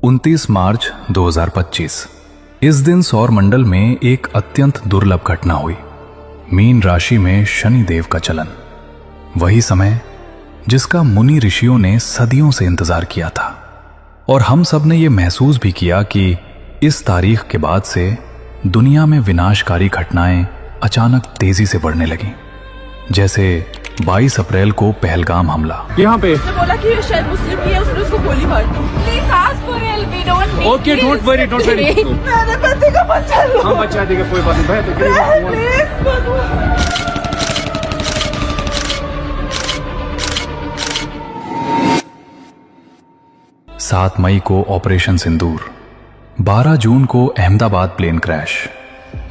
29 मार्च 2025। इस दिन सौर मंडल में एक अत्यंत दुर्लभ घटना हुई। मीन राशि में शनि देव का चलन, वही समय जिसका मुनि ऋषियों ने सदियों से इंतजार किया था। और हम सब ने यह महसूस भी किया कि इस तारीख के बाद से दुनिया में विनाशकारी घटनाएं अचानक तेजी से बढ़ने लगीं। जैसे 22 अप्रैल को पहलगाम हमला। यहाँ पे उसने बोला कि ये शायद मुस्लिम की है, उसने उसको गोली मार दी। Please ask for help, we don't need. Okay, don't worry, don't worry. मेरे पति का बच्चा लो। हम बचा देंगे, कोई बात नहीं। भाई तो प्लीज बाबू। 7 मई को ऑपरेशन सिंदूर, 12 जून को अहमदाबाद प्लेन क्रैश,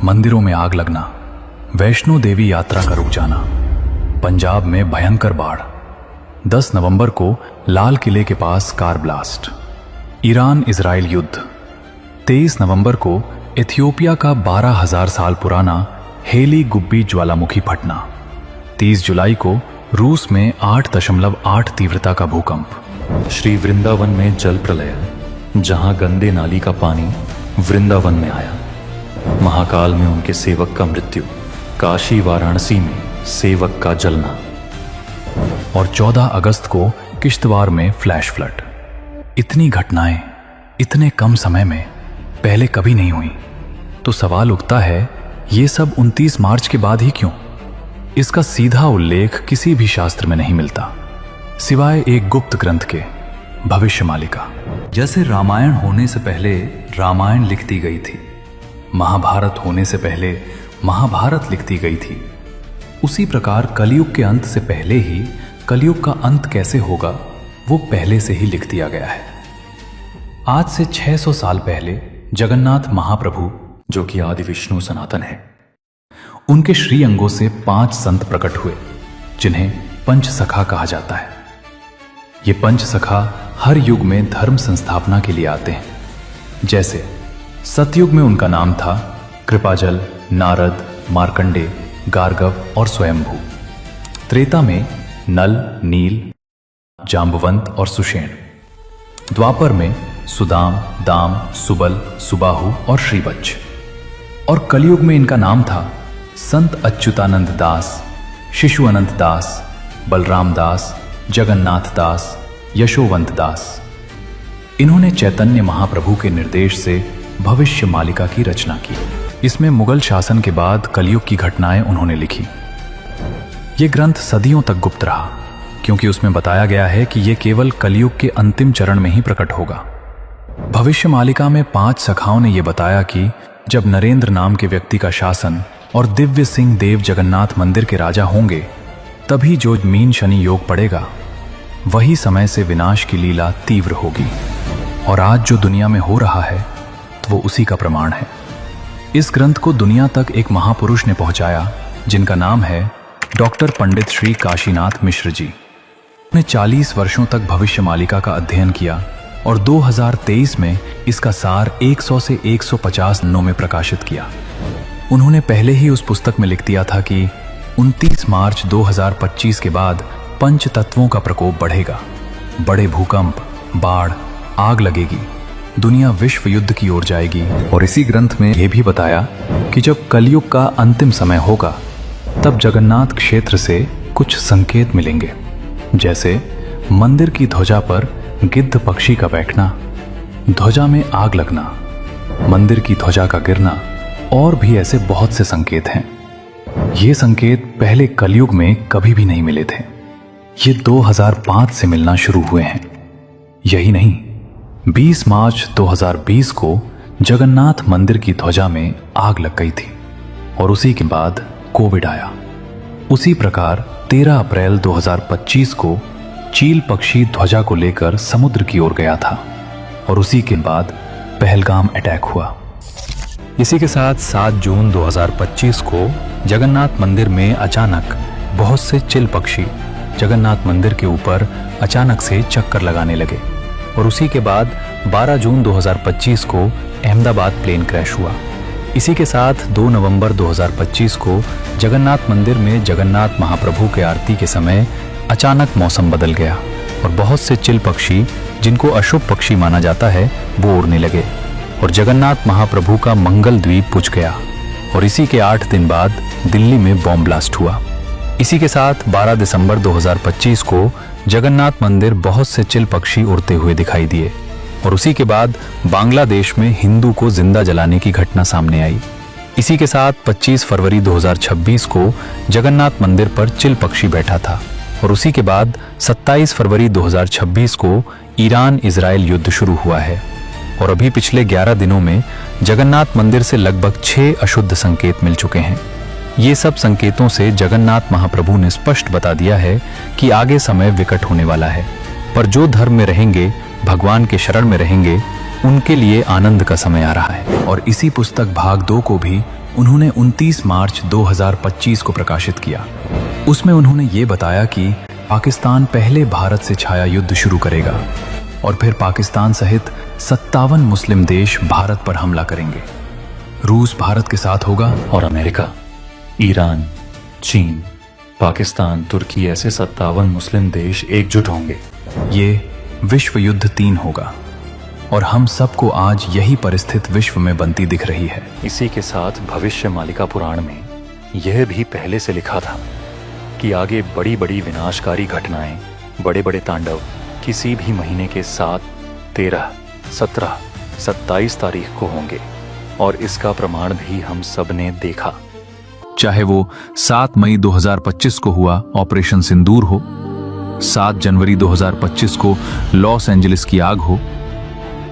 मंदिरों में आग लगना, वैष्णो देवी यात्रा का रुक जाना, पंजाब में भयंकर बाढ़, 10 नवंबर को लाल किले के पास कार ब्लास्ट, ईरान इजराइल युद्ध, 23 नवंबर को इथियोपिया का 12,000 साल पुराना हेली गुब्बी ज्वालामुखी फटना, 30 जुलाई को रूस में 8.8 तीव्रता का भूकंप, श्री वृंदावन में जल प्रलय, जहां गंदे नाली का पानी वृंदावन में आया, महाकाल में उनके सेवक का मृत्यु, काशी वाराणसी में सेवक का जलना, और 14 अगस्त को किश्तवाड़ में फ्लैश फ्लड। इतनी घटनाएं इतने कम समय में पहले कभी नहीं हुई। तो सवाल उठता है, ये सब 29 मार्च के बाद ही क्यों? इसका सीधा उल्लेख किसी भी शास्त्र में नहीं मिलता, सिवाय एक गुप्त ग्रंथ के, भविष्यमालिका। जैसे रामायण होने से पहले रामायण लिखती गई थी, महाभारत होने से पहले महाभारत लिखती गई थी, उसी प्रकार कलयुग के अंत से पहले ही कलयुग का अंत कैसे होगा वो पहले से ही लिख दिया गया है। आज से 600 साल पहले जगन्नाथ महाप्रभु, जो कि आदि विष्णु सनातन है, उनके श्री अंगों से 5 संत प्रकट हुए, जिन्हें पंचसखा कहा जाता है। ये पंचसखा हर युग में धर्म संस्थापना के लिए आते हैं। जैसे सतयुग में उनका नाम था कृपाजल, नारद, मार्कंडे, गार्गव और स्वयंभू। त्रेता में नल, नील, जाम्बवंत और सुषेण। द्वापर में सुदाम, दाम, सुबल, सुबाहु और श्रीवत्स। और कलयुग में इनका नाम था संत अच्युतानंद दास, शिशु अनंत दास, बलराम दास, जगन्नाथ दास, यशोवंत दास। इन्होंने चैतन्य महाप्रभु के निर्देश से भविष्य मालिका की रचना की। इसमें मुगल शासन के बाद कलयुग की घटनाएं उन्होंने लिखी। ये ग्रंथ सदियों तक गुप्त रहा, क्योंकि उसमें बताया गया है कि यह केवल कलयुग के अंतिम चरण में ही प्रकट होगा। भविष्य मालिका में 5 सखाओं ने यह बताया कि जब नरेंद्र नाम के व्यक्ति का शासन और दिव्य सिंह देव जगन्नाथ मंदिर के राजा होंगे, तभी जो मीन शनि योग पड़ेगा, वही समय से विनाश की लीला तीव्र होगी। और आज जो दुनिया में हो रहा है, तो वो उसी का प्रमाण है। इस ग्रंथ को दुनिया तक एक महापुरुष ने पहुंचाया, जिनका नाम है डॉक्टर पंडित श्री काशीनाथ मिश्र जी। उन्होंने 40 वर्षों तक भविष्य मालिका का अध्ययन किया और 2023 में इसका सार 100 से 150 पन्नों में प्रकाशित किया। उन्होंने पहले ही उस पुस्तक में लिख दिया था कि 29 मार्च 2025 के बाद पंच तत्वों का प्रकोप बढ़ेगा, बड़े भूकंप, बाढ़, आग लगेगी, दुनिया विश्व युद्ध की ओर जाएगी। और इसी ग्रंथ में यह भी बताया कि जब कलयुग का अंतिम समय होगा, तब जगन्नाथ क्षेत्र से कुछ संकेत मिलेंगे, जैसे मंदिर की ध्वजा पर गिद्ध पक्षी का बैठना, ध्वजा में आग लगना, मंदिर की ध्वजा का गिरना, और भी ऐसे बहुत से संकेत हैं। ये संकेत पहले कलयुग में कभी भी नहीं मिले थे। ये 2005 से मिलना शुरू हुए हैं। यही नहीं, 20 मार्च 2020 को जगन्नाथ मंदिर की ध्वजा में आग लग गई थी और उसी के बाद कोविड आया। उसी प्रकार 13 अप्रैल 2025 को चील पक्षी ध्वजा को लेकर समुद्र की ओर गया था और उसी के बाद पहलगाम अटैक हुआ। इसी के साथ 7 जून 2025 को जगन्नाथ मंदिर में अचानक बहुत से चिल पक्षी जगन्नाथ मंदिर के ऊपर अचानक से चक्कर लगाने लगे और उसी के बाद 12 जून 2025 को अहमदाबाद प्लेन क्रैश हुआ। इसी के साथ 2 नवंबर 2025 को जगन्नाथ मंदिर में जगन्नाथ महाप्रभु के आरती के समय अचानक मौसम बदल गया और बहुत से चिल पक्षी जिनको अशुभ पक्षी माना जाता है वो उड़ने लगे और जगन्नाथ महाप्रभु का मंगल द्वीप बुझ गया। और इसी के 8 दिन बाद दिल्ली में बॉम्ब ब्लास्ट हुआ। इसी के साथ 12 दिसंबर 2025 को जगन्नाथ मंदिर बहुत से चिल पक्षी उड़ते हुए दिखाई दिए और उसी के बाद बांग्लादेश में हिंदू को जिंदा जलाने की घटना सामने आई। इसी के साथ 25 फरवरी 2026 को जगन्नाथ मंदिर पर चिल पक्षी बैठा था और उसी के बाद 27 फरवरी 2026 को ईरान इजराइल युद्ध शुरू हुआ है। और अभी पिछले 11 दिनों में जगन्नाथ मंदिर से लगभग 6 अशुद्ध संकेत मिल चुके हैं। ये सब संकेतों से जगन्नाथ महाप्रभु ने स्पष्ट बता दिया है कि आगे समय विकट होने वाला है, पर जो धर्म में रहेंगे, भगवान के शरण में रहेंगे, उनके लिए आनंद का समय आ रहा है। और इसी पुस्तक भाग 2 को भी उन्होंने 29 मार्च 2025 को प्रकाशित किया। उसमें उन्होंने ये बताया कि पाकिस्तान पहले भारत से छाया युद्ध शुरू करेगा और फिर पाकिस्तान सहित 57 मुस्लिम देश भारत पर हमला करेंगे। रूस भारत के साथ होगा और अमेरिका, ईरान, चीन, पाकिस्तान, तुर्की ऐसे 57 मुस्लिम देश एकजुट होंगे। ये विश्व युद्ध 3 होगा और हम सबको आज यही परिस्थिति विश्व में बनती दिख रही है। इसी के साथ भविष्य मालिका पुराण में यह भी पहले से लिखा था कि आगे बड़ी बड़ी विनाशकारी घटनाएं, बड़े बड़े तांडव किसी भी महीने के 7, 13, 17, 27 तारीख को होंगे और इसका प्रमाण भी हम सब ने देखा। चाहे वो 7 मई 2025 को हुआ ऑपरेशन सिंदूर हो, 7 जनवरी 2025 को लॉस एंजलिस की आग हो,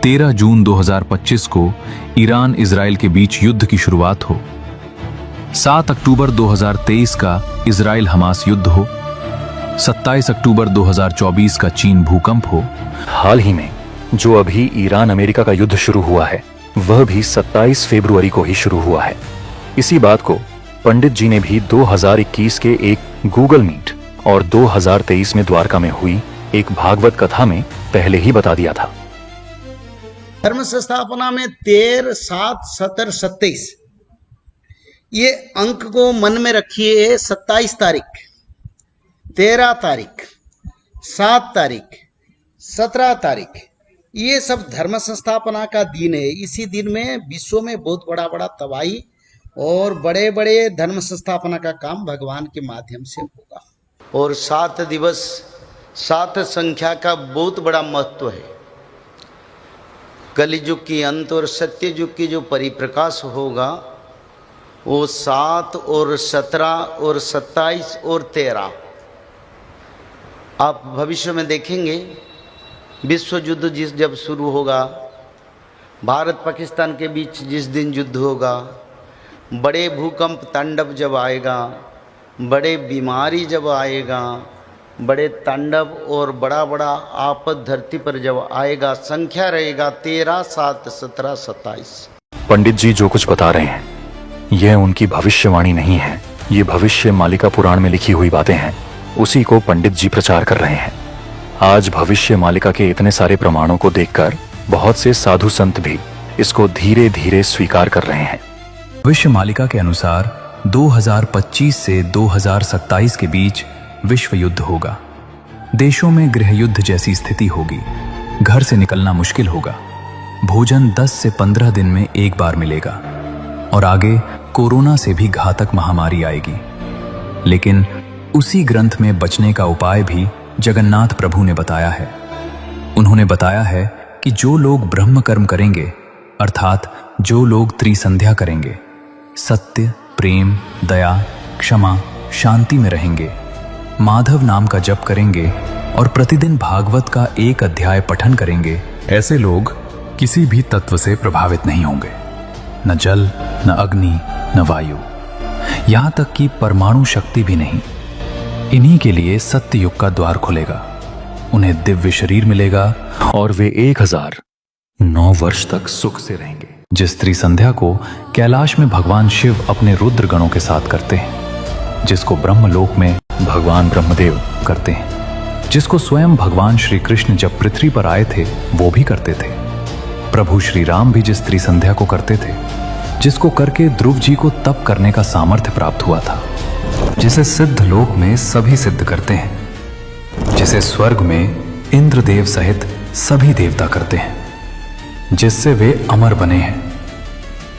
13 जून 2025 को ईरान इजराइल के बीच युद्ध की शुरुआत हो, 7 अक्टूबर 2023 का इजराइल हमास युद्ध हो, 27 अक्टूबर 2024 का चीन भूकंप हो। हाल ही में जो अभी ईरान अमेरिका का युद्ध शुरू हुआ है वह भी 27 फरवरी को ही शुरू हुआ है। इसी बात को पंडित जी ने भी 2021 के एक गूगल मीट और 2023 में द्वारका में हुई एक भागवत कथा में पहले ही बता दिया था। धर्म संस्थापना में 13, 7, 17, 27 ये अंक को मन में रखिए। 27 तारीख, 13 तारीख, 7 तारीख, 17 तारीख ये सब धर्म संस्थापना का दिन है। इसी दिन में विश्व में बहुत बड़ा बड़ा तबाही और बड़े बड़े धर्म संस्थापना का काम भगवान के माध्यम से होगा। और 7 दिवस, 7 संख्या का बहुत बड़ा महत्व है। कलियुग की अंत और सत्य युग की जो परिप्रकाश होगा वो 7 और 17 और 27 और 13 आप भविष्य में देखेंगे। विश्व युद्ध जब शुरू होगा, भारत पाकिस्तान के बीच जिस दिन युद्ध होगा, बड़े भूकंप तांडव जब आएगा, बड़े बीमारी जब आएगा, बड़े तांडव और बड़ा बड़ा आपद धरती पर जब आएगा, संख्या रहेगा 13, 7, 17, 27। पंडित जी जो कुछ बता रहे हैं यह उनकी भविष्यवाणी नहीं है, ये भविष्य मालिका पुराण में लिखी हुई बातें हैं। उसी को पंडित जी प्रचार कर रहे हैं। आज भविष्य मालिका के इतने सारे प्रमाणों को देखकर बहुत से साधु संत भी इसको धीरे धीरे स्वीकार कर रहे हैं। विश्व मालिका के अनुसार 2025 से 2027 के बीच विश्व युद्ध होगा। देशों में गृह युद्ध जैसी स्थिति होगी। घर से निकलना मुश्किल होगा। भोजन 10 से 15 दिन में एक बार मिलेगा और आगे कोरोना से भी घातक महामारी आएगी। लेकिन उसी ग्रंथ में बचने का उपाय भी जगन्नाथ प्रभु ने बताया है। उन्होंने बताया है कि जो लोग ब्रह्म कर्म करेंगे, अर्थात जो लोग त्रिसंध्या करेंगे, सत्य, प्रेम, दया, क्षमा, शांति में रहेंगे, माधव नाम का जप करेंगे और प्रतिदिन भागवत का 1 अध्याय पठन करेंगे, ऐसे लोग किसी भी तत्व से प्रभावित नहीं होंगे। न जल, न अग्नि, न वायु, यहां तक कि परमाणु शक्ति भी नहीं। इन्हीं के लिए सत्य युग का द्वार खुलेगा। उन्हें दिव्य शरीर मिलेगा और वे 1009 वर्ष तक सुख से रहेंगे। जिस त्रिसंध्या को कैलाश में भगवान शिव अपने रुद्र गणों के साथ करते हैं, जिसको ब्रह्मलोक में भगवान ब्रह्मदेव करते हैं, जिसको स्वयं भगवान श्री कृष्ण जब पृथ्वी पर आए थे वो भी करते थे। प्रभु श्री राम भी जिस त्रिसंध्या को करते थे, जिसको करके ध्रुव जी को तप करने का सामर्थ्य प्राप्त हुआ था, जिसे सिद्ध लोक में सभी सिद्ध करते हैं, जिसे स्वर्ग में इंद्रदेव सहित सभी देवता करते हैं, जिससे वे अमर बने हैं।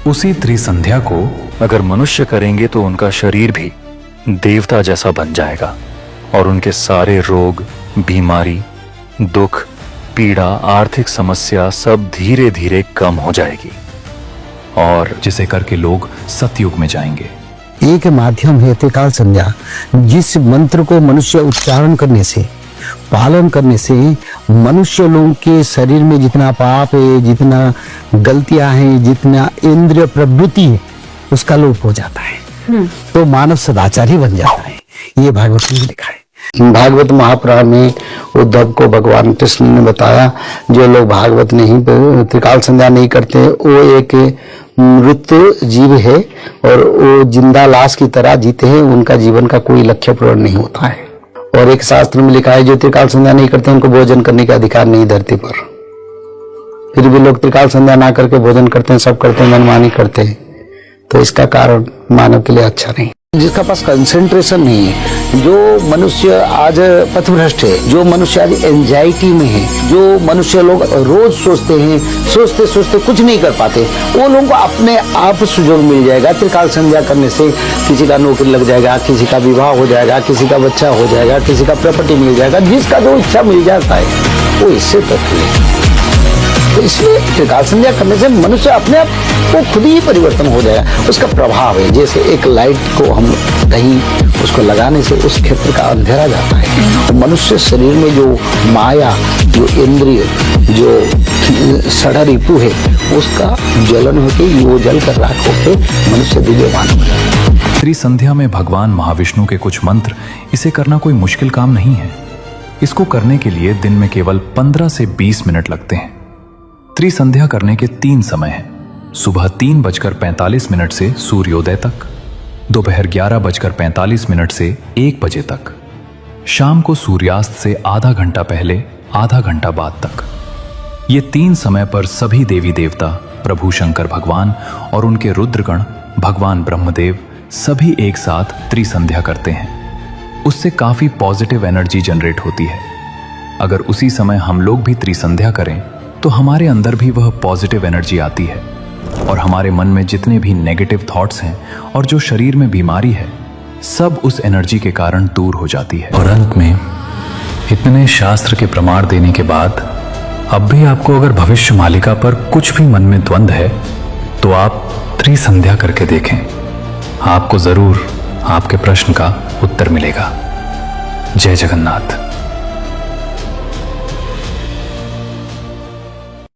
उसी त्रिसंध्या को अगर मनुष्य करेंगे तो उनका शरीर भी देवता जैसा बन जाएगा और उनके सारे रोग, बीमारी, दुख, पीड़ा, आर्थिक समस्या सब धीरे धीरे कम हो जाएगी और जिसे करके लोग सतयुग में जाएंगे। एक माध्यम है त्रिकाल संध्या, जिस मंत्र को मनुष्य उच्चारण करने से, पालन करने से मनुष्य लोगों के शरीर में जितना पाप है, जितना गलतियां हैं, जितना इंद्रिय प्रवृत्ति है, उसका लोप हो जाता है। तो मानव सदाचारी बन जाता है। ये भागवत में लिखा है। भागवत महापुराण में उद्धव को भगवान कृष्ण ने बताया, जो लोग भागवत नहीं, त्रिकाल संध्या नहीं करते, वो एक मृत जीव है और वो जिंदा लाश की तरह जीते हैं। उनका जीवन का कोई लक्ष्य पूर्ण नहीं होता है। और एक शास्त्र में लिखा है, जो त्रिकाल संध्या नहीं करते उनको भोजन करने का अधिकार नहीं धरती पर। फिर भी लोग त्रिकाल संध्या ना करके भोजन करते हैं, सब करते हैं, मनमानी करते हैं। तो इसका कारण मानव के लिए अच्छा नहीं। जिसका पास कंसंट्रेशन नहीं है, जो मनुष्य आज पथभ्रष्ट है, जो मनुष्य आज एंजाइटी में है, जो मनुष्य लोग रोज सोचते हैं, सोचते सोचते कुछ नहीं कर पाते, वो लोगों को अपने आप सुयोग मिल जाएगा। त्रिकाल संध्या करने से किसी का नौकरी लग जाएगा, किसी का विवाह हो जाएगा, किसी का बच्चा हो जाएगा, किसी का प्रॉपर्टी मिल जाएगा। जिसका जो इच्छा मिल जाता है वो इससे तक है। तो इसलिए त्रिकाल संध्या करने से मनुष्य अपने आप वो खुद ही परिवर्तन हो जाएगा। उसका प्रभाव है, जैसे एक लाइट को हम कहीं उसको लगाने से उस क्षेत्र का अंधेरा जाता है। तो मनुष्य शरीर में जो माया, जो इंद्रिय, जो षड़ा रिपु है, उसका ज्वलन होकर वो जल कर राख होकर मनुष्य दिव्यमान हो जाता है। त्रिसंध्या में भगवान महाविष्णु के कुछ मंत्र, इसे करना कोई मुश्किल काम नहीं है। इसको करने के लिए दिन में केवल 15 से 20 मिनट लगते हैं। त्रिसंध्या करने के 3 समय हैं। सुबह 3:45 से सूर्योदय तक, दोपहर 11:45 से 1 बजे तक, शाम को सूर्यास्त से आधा घंटा पहले, आधा घंटा बाद तक। ये 3 समय पर सभी देवी देवता, प्रभु शंकर भगवान और उनके रुद्रगण, भगवान ब्रह्मदेव, सभी एक साथ त्रिसंध्या करते हैं। उससे काफी पॉजिटिव एनर्जी जनरेट होती है। अगर उसी समय हम लोग भी त्रिसंध्या करें तो हमारे अंदर भी वह पॉजिटिव एनर्जी आती है और हमारे मन में जितने भी नेगेटिव थॉट्स हैं और जो शरीर में बीमारी है, सब उस एनर्जी के कारण दूर हो जाती है। और अंत में इतने शास्त्र के प्रमाण देने के बाद अब भी आपको अगर भविष्य मालिका पर कुछ भी मन में द्वंद है तो आप त्रिसंध्या करके देखें। आपको जरूर आपके प्रश्न का उत्तर मिलेगा। जय जगन्नाथ।